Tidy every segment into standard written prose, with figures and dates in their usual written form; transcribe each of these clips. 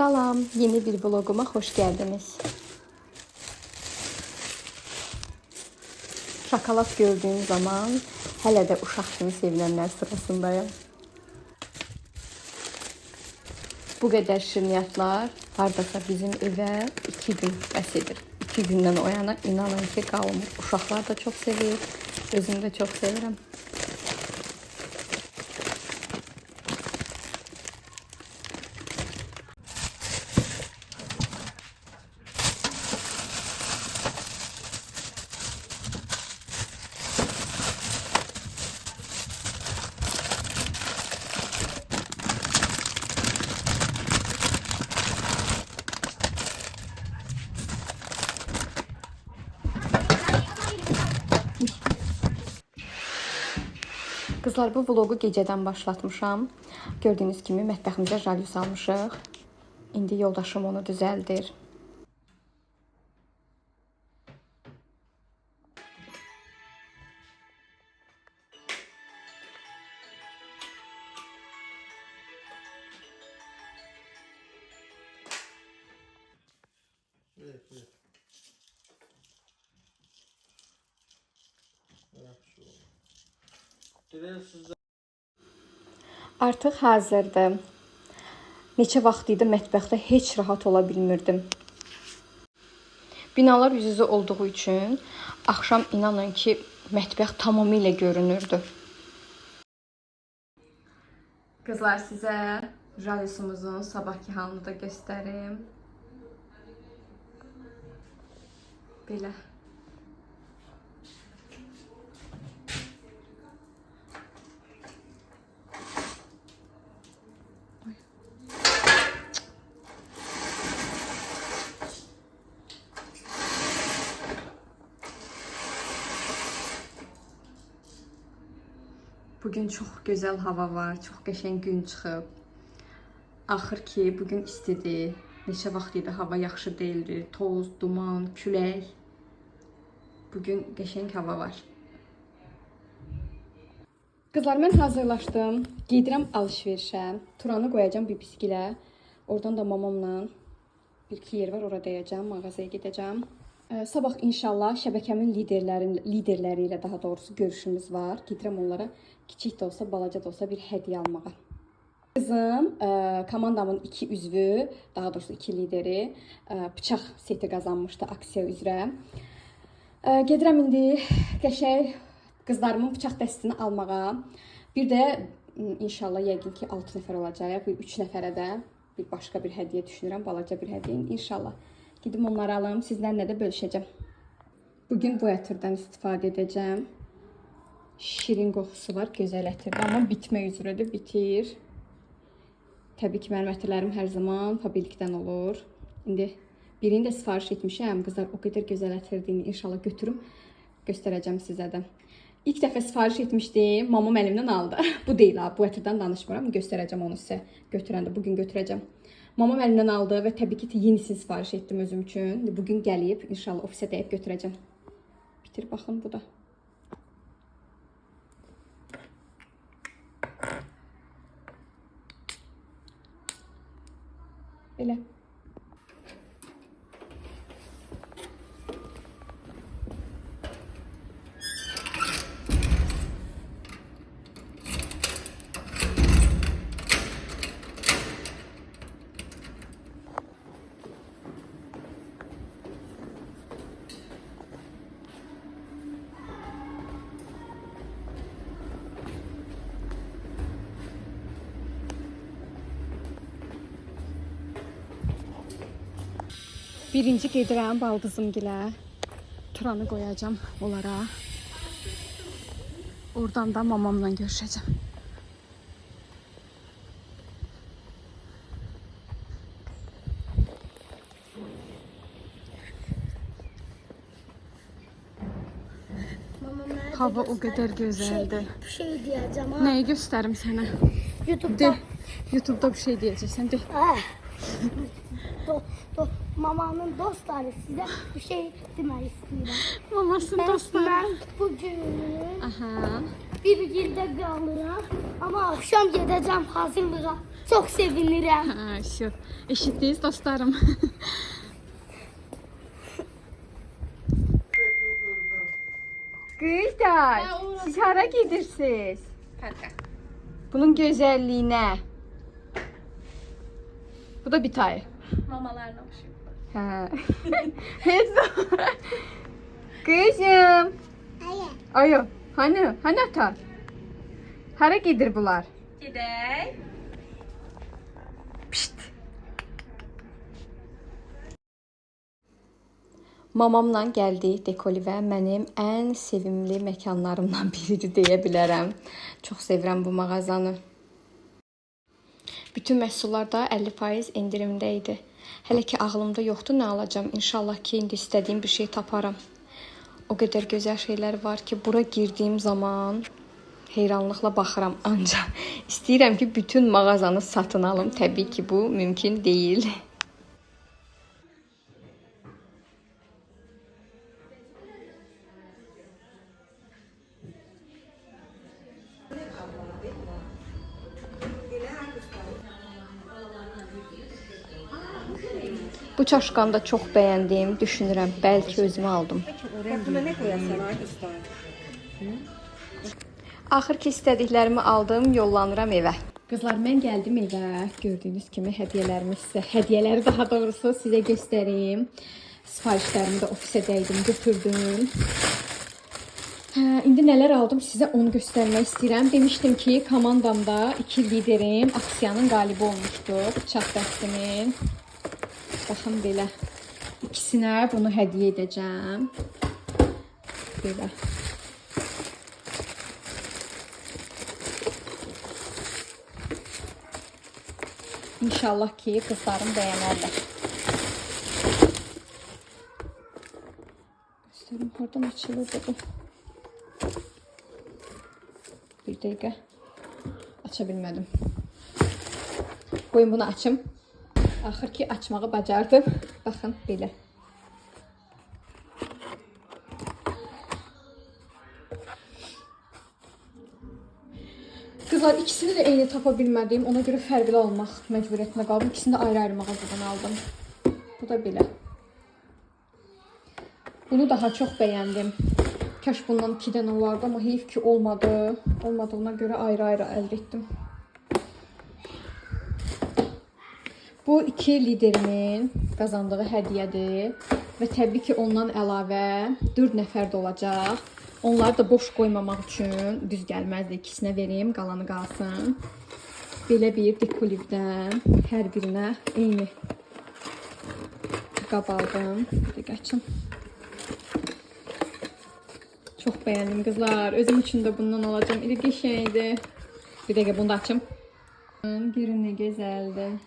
Salam, yeni bir vloguma hoş geldiniz. Şokolad gördüğüm zaman hələ də uşaq kimi sevinənlər sırasındayım. Bu qədər şirniyyatlar hardasa bizim evə 2 gün bəs edir. 2 gündən o yana inanın ki qalmır. Uşaqlar da çox sevir, özüm də çox sevirəm. Kızlar, bu vlogu gecədən başlatmışam. Gördüyünüz kimi mətbəximizə jalü salmışıq. İndi yoldaşım onu düzəldir. Artıq hazırdır. Neçə vaxt idi mətbəxdə heç rahat ola bilmirdim. Binalar üz-üzə olduğu üçün axşam inanın ki mətbəx tamamilə görünürdü. Qızlar, sizə jalüsümüzün sabahki halını da göstərim. Belə. Bugün çox gözəl hava var, çox qəşəng gün çıxıb. Axır ki, bugün istidir. Neçə vaxt idi hava yaxşı deyildi. Toz, duman, külək. Bugün qəşəng hava var. Qızlar, mən hazırlaşdım. Gedirəm alış-verişə. Turanı qoyacağım bibiskilə. Oradan da mamamla bir-iki yer var, orada dəyəcəm, mağazaya gedəcəm. Sabah inşallah şəbəkəmin liderləri ilə daha doğrusu görüşümüz var. Gedirəm onlara kiçik də olsa, balaca da olsa bir hədiyyə almağa. Qızım, komandamın 2 üzvü, daha doğrusu 2 lideri bıçaq seti qazanmışdı aksiya üzrə. Gedirəm indi qəşəng qızlarımın bıçaq dəstini almağa. Bir də inşallah yəqin ki 6 nəfər olacaq. 3 nəfərə də bir başqa bir hədiyyə düşünürəm, balaca bir hədiyyə inşallah. Gidip onları alım, sizlərlə də bölüşəcəm. Bugün bu ətirdən istifadə edəcəm. Şirin qoxusu var, gözəl ətirdə, amma bitmək üzrədir, bitir. Təbii ki, mənim ətirlərim hər zaman Fabellikdən olur. İndi birini də sifariş etmişəm. Qızlar, o qədər gözəl ətirdiyini inşallah götürüm, göstərəcəm sizə də. İlk dəfə sifariş etmişdim, mamam əlimdən aldı. Bu deyil ha, bu ətirdən danışmıram, göstərəcəm onu sizə. Götürəndə, bugün götürəcəm. Mamam əlindən aldı və təbii ki yenisini sifariş etdim özüm üçün. Bugün gəlib, inşallah ofisə dəyib götürəcəm. Bitir, baxın bu da. Belə. Birinci gedirəm baldızımgilə. Turanı qoyacağım onlara. Oradan da mamamla görüşəcəm. Hava o qədər gözəldir. Bir şey diyeceğim ha. Nəyi göstərim sənə? YouTube'da. YouTube'da bir şey deyəcəksən, de. Mamanın dostları size bir şey demək istəyirəm. Mamasının dostları. Ben bugün Aha. bir ildə qalıram. Amma axşam gedəcəm hazırlığa. Çox sevinirəm. Ha, şu. Eşitdiniz dostlarım. Kızlar, siz hara gidirsiniz? Bunun güzelliğine. Bu da bir tay. Mamalarına oxşuyur. Ha. Heç sonra. Kızım. Ayo, hani ata? Hara gedir bunlar? Gedək. Pişt. Mamamla gəldik Dekolivə mənim ən sevimli məkanlarımdan biridir deyə bilərəm. Çox sevirəm bu mağazanı. Bütün məhsullar da 50% endirimdə idi. Hələ ki ağlımda yoxdur nə alacağam. İnşallah ki indi istədiyim bir şey taparam. O qədər gözəl şeylər var ki bura girdiyim zaman heyranlıqla baxıram ancaq istəyirəm ki bütün mağazanı satın alım. Təbii ki bu mümkün deyil. Bu çaşqanı da çox bəyəndim. Düşünürəm bəlkə özümə aldım. Ne koyarsan usta? Axır ki istədiklərimi aldım, yollanıram evə. Qızlar, mən gəldim evə. Gördüyünüz kimi hədiyyələrimi sizə, hədiyyələri daha doğrusu sizə göstəreyim. Sifarişlərimi də ofisə dəydim, götürdüm. İndi nələr aldım sizə onu göstərmək istəyirəm. Demişdim ki, komandamda 2 liderim aksiyanın qalibi olmuşdu. Bıçaq dəstimin. Baxın belə. İkisinə bunu hədiyyə edəcəm. Belə. İnşallah ki kızlarım bəyənərlər. Göstərim, oradan açılırdı bu. Bir dəqiqə. Aça bilmədim. Qoyun bunu açım. Axır ki açmağı bacardım. Baxın belə. Kızlar, ikisini də eyni tapa bilmədim. Ona görə fərqli almaq məcburiyyətində qaldım. İkisini də ayrı-ayrı mağazadan aldım. Bu da belə. Bunu daha çox bəyəndim. Kaş bundan 2 dənə vardı, amma heyf ki olmadı. Olmadığına görə ayrı-ayrı əldə etdim. Bu 2 liderimin qazandığı hədiyyədir. Və təbii ki ondan əlavə 4 nəfər də olacaq. Onları da boş qoymamaq üçün düz gəlməzdi. İkisinə vereyim, qalanı qalsın. Belə bir Dekolivdən hər birinə eyni qab aldım. Bir dəqiqə açım. Çox bəyəndim qızlar. Özüm üçün də bundan alacağım. İri qəşəngdir. Bir dəqiqə bunu da açım. Görün nə gözəldir.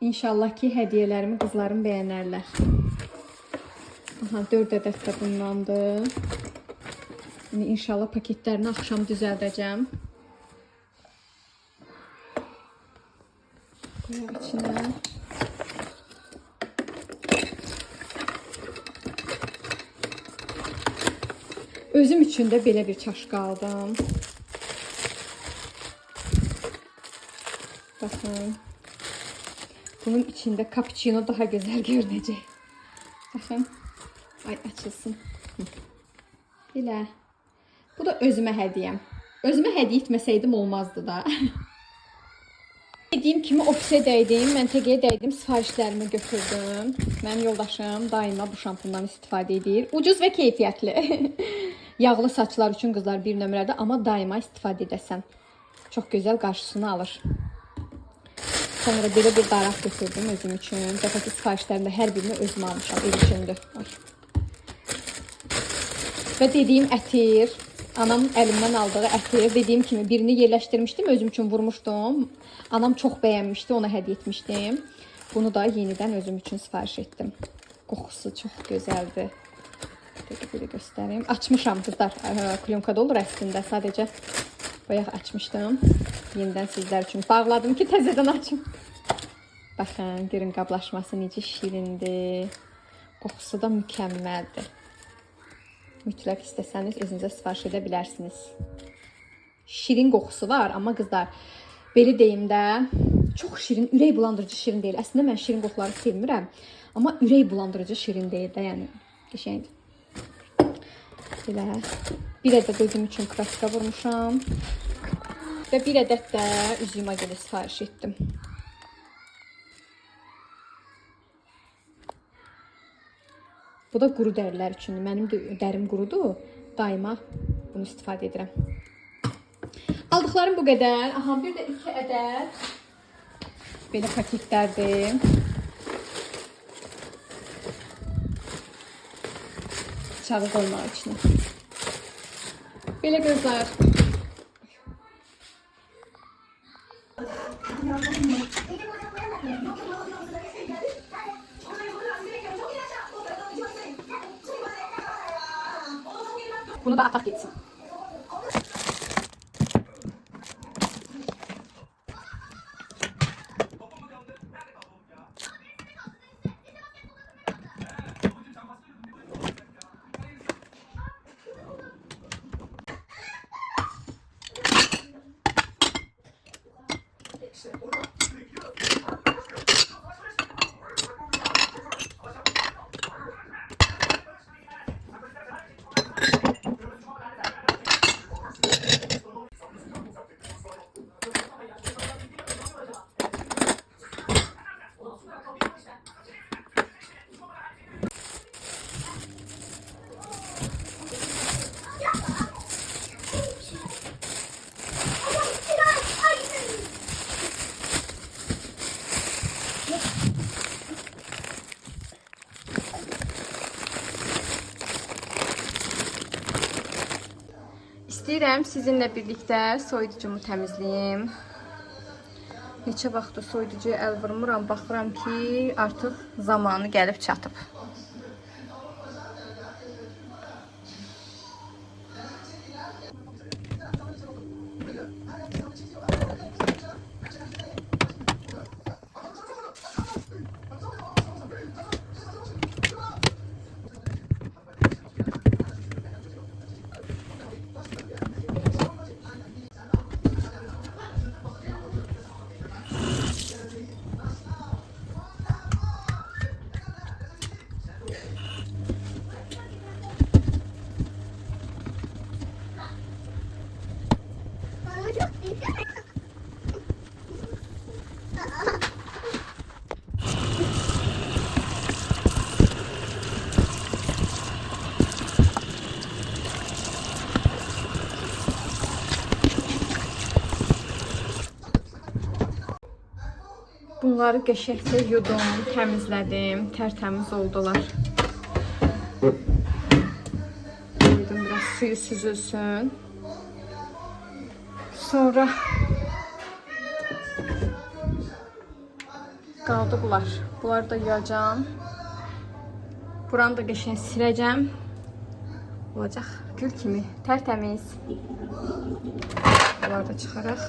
İnşallah ki hədiyyələrimi qızlarım bəyənərlər. Aha, 4 ədəd də bundandır. Yəni, inşallah paketlərini axşam düzəldəcəm. Qoyaq içinə. Özüm üçün də belə bir çaşqa aldım. Baxın. Bunun içində cappuccino daha gözəl görünəcək. Baxın. Ay, açılsın. Belə. Bu da özümə hədiyyəm. Özümə hədiyyə etməsəydim olmazdı da. Dediyim kimi ofisə dəydim, məntəqəyə dəydim, sifarişlərimi götürdüm. Mənim yoldaşım daima bu şampundan istifadə edir. Ucuz və keyfiyyətli. Yağlı saçlar üçün qızlar bir nömrədə, amma daima istifadə edəsən. Çox gözəl qarşısını alır. Sonra belə bir daraq götürdüm özüm üçün. Dəfəki sifarişlərində hər birini özüm almışam, ev üçündür. Və dediyim ətir, anam əlimdən aldığı ətir, dediyim kimi birini yerləşdirmişdim, özüm üçün vurmuşdum. Anam çox bəyənmişdi, ona hədiyyə etmişdim. Bunu da yenidən özüm üçün sifariş etdim. Qoxusu çox gözəldir. Belə göstəreyim. Açmışam qızlar, klyomkada olur əslində, sadəcə bayaq açmışdım. Yenidən sizlər üçün bağladım ki, təzədən açım. Baxın, görün qablaşması necə şirindir. Qoxusu da mükəmməldir. Mütləq istəsəniz özünüzə sifariş edə bilərsiniz. Şirin qoxusu var, amma qızlar, belə deyim də, çox şirin, ürək bulandırıcı şirin deyil. Əslində mən şirin qoxuları sevmirəm, amma ürək bulandırıcı şirin deyil də, yəni qəşəngdir. Belə bir ədəd özüm üçün kraska vurmuşam və bir ədəd də üzüyümə görə sifariş etdim. Bu da quru dərilər üçündür. Mənim də dərim qurudur. Daima bunu istifadə edirəm. Aldıqlarım bu qədər. Aha, bir də 2 ədəd belə paketlərdir. Bıçağı qoymaq üçün. Belə gözlər. Bunu da ataq getsin. İstəyirəm sizinlə birlikdə soyuducumu təmizləyim. Neçə vaxtdır soyuducuya əl vurmuram, baxıram ki, artıq zamanı gəlib çatıb. Bunları qəşəngcə yudum, təmizlədim, tərtəmiz oldular. Qoydum, biraz suyu süzülsün. Sonra qaldı bunlar. Bunları da yuyacağım. Buranı da qəşəng siləcəm. Olacaq gül kimi, tərtəmiz. Bunları da çıxaraq.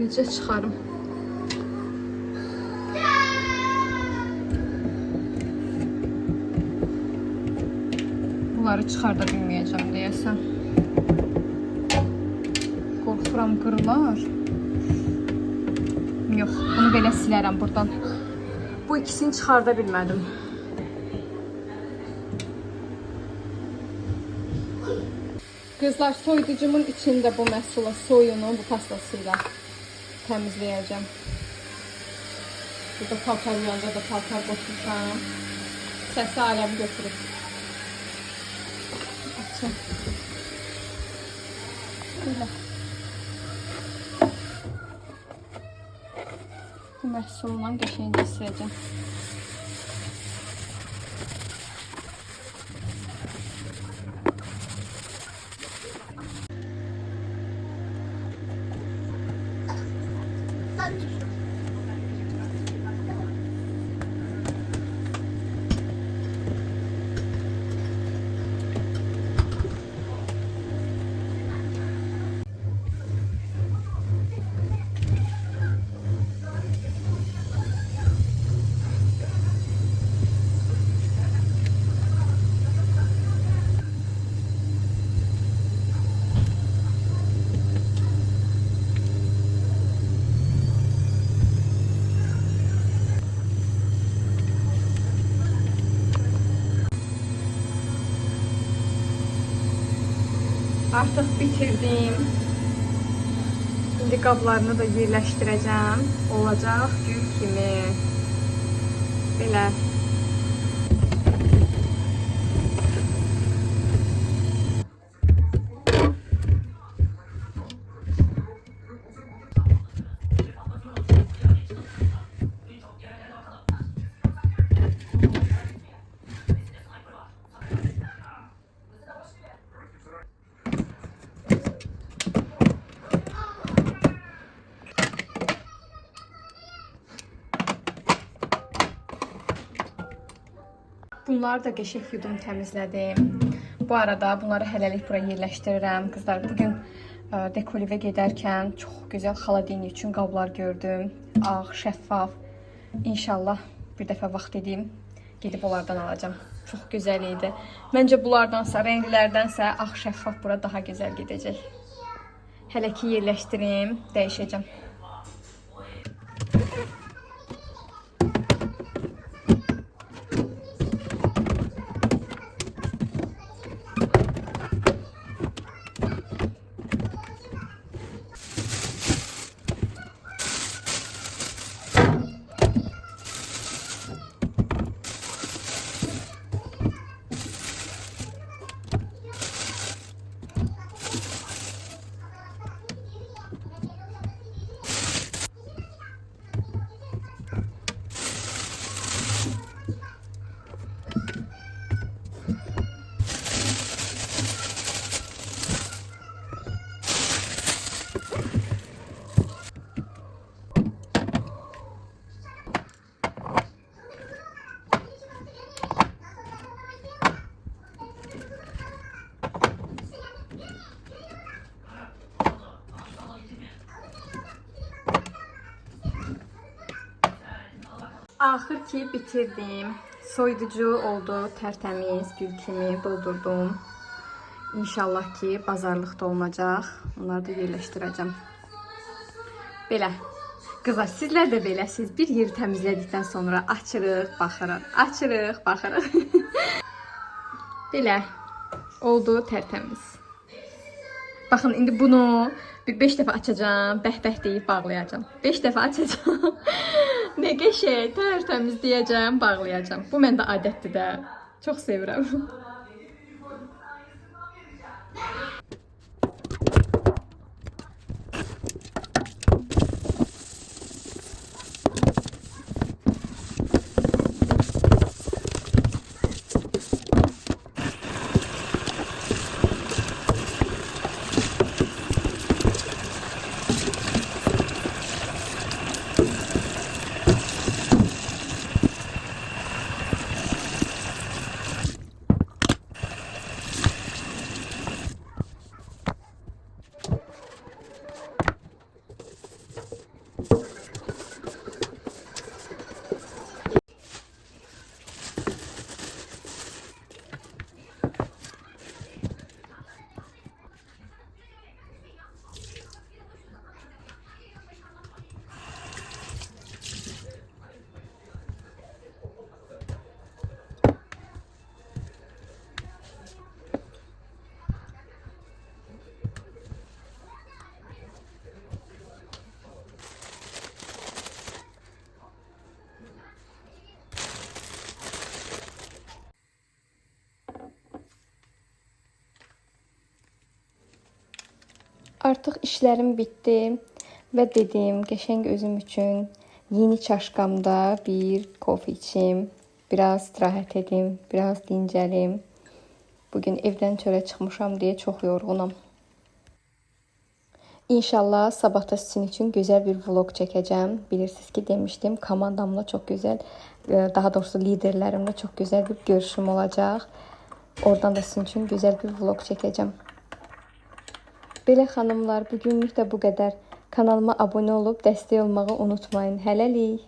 Necə çıxarım. Bunları çıxarda bilməyəcəm deyəsən. Qorxuram qırılar. Yox, bunu belə silərəm buradan. Bu ikisini çıxarda bilmədim. Qızlar, soyuducumun içində bu məhsula soyunu bu pastasıyla təmizləyəcəm. Burada paltar yanda da paltar qoşmuşam. Səsi aləmi götürüb. Açın. Belə. Bu məhsulla qəşəngcə siləcəm. Artıq bitirdim. İndi qablarını da yerləşdirəcəm. Olacaq gül kimi. Belə. Bunları da qəşəng yudum təmizlədim. Bu arada bunları hələlik bura yerləşdirirəm. Qızlar, bugün dekolivə gedərkən çox gözəl xaladeyni üçün qablar gördüm. Ağ, şəffaf. İnşallah bir dəfə vaxt edeyim, gedib onlardan alacağım. Çox gözəl idi. Məncə bunlardansa, rənglilərdənsə ağ, şəffaf bura daha gözəl gedəcək. Hələ ki yerləşdirim, dəyişəcəm. Axır ki bitirdim. Soyuducu oldu, tərtəmiz, gül kimi doldurdum. İnşallah ki bazarlıqda olmayacaq. Onları da yerləşdirəcəm. Belə. Qızlar, sizlər də beləsiz. Bir yeri təmizlədikdən sonra açırıq, baxırıq. Açırıq, baxırıq. Belə. Oldu, tərtəmiz. Baxın, indi bunu bir 5 dəfə açacağım, bəh-bəh deyib bağlayacağım. 5 dəfə açacağım. Nə qəşəng, tərtəmiz deyəcəm, bağlayacağım. Bu məndə adətdir də. Çox sevirəm. Artıq işlərim bitdi və dedim, qəşəng özüm üçün yeni çaşqamda bir kofe içim, biraz istirahət edim, biraz dincəlim. Bugün evdən çölə çıxmışam deyə çox yorğunam. İnşallah sabah da sizin üçün gözəl bir vlog çəkəcəm. Bilirsiniz ki, demişdim, komandamla çox gözəl, daha doğrusu liderlərimlə çox gözəl bir görüşüm olacaq. Oradan da sizin üçün gözəl bir vlog çəkəcəm. Belə xanımlar, bugünlük də bu qədər. Kanalıma abunə olub dəstək olmağı unutmayın. Hələlik.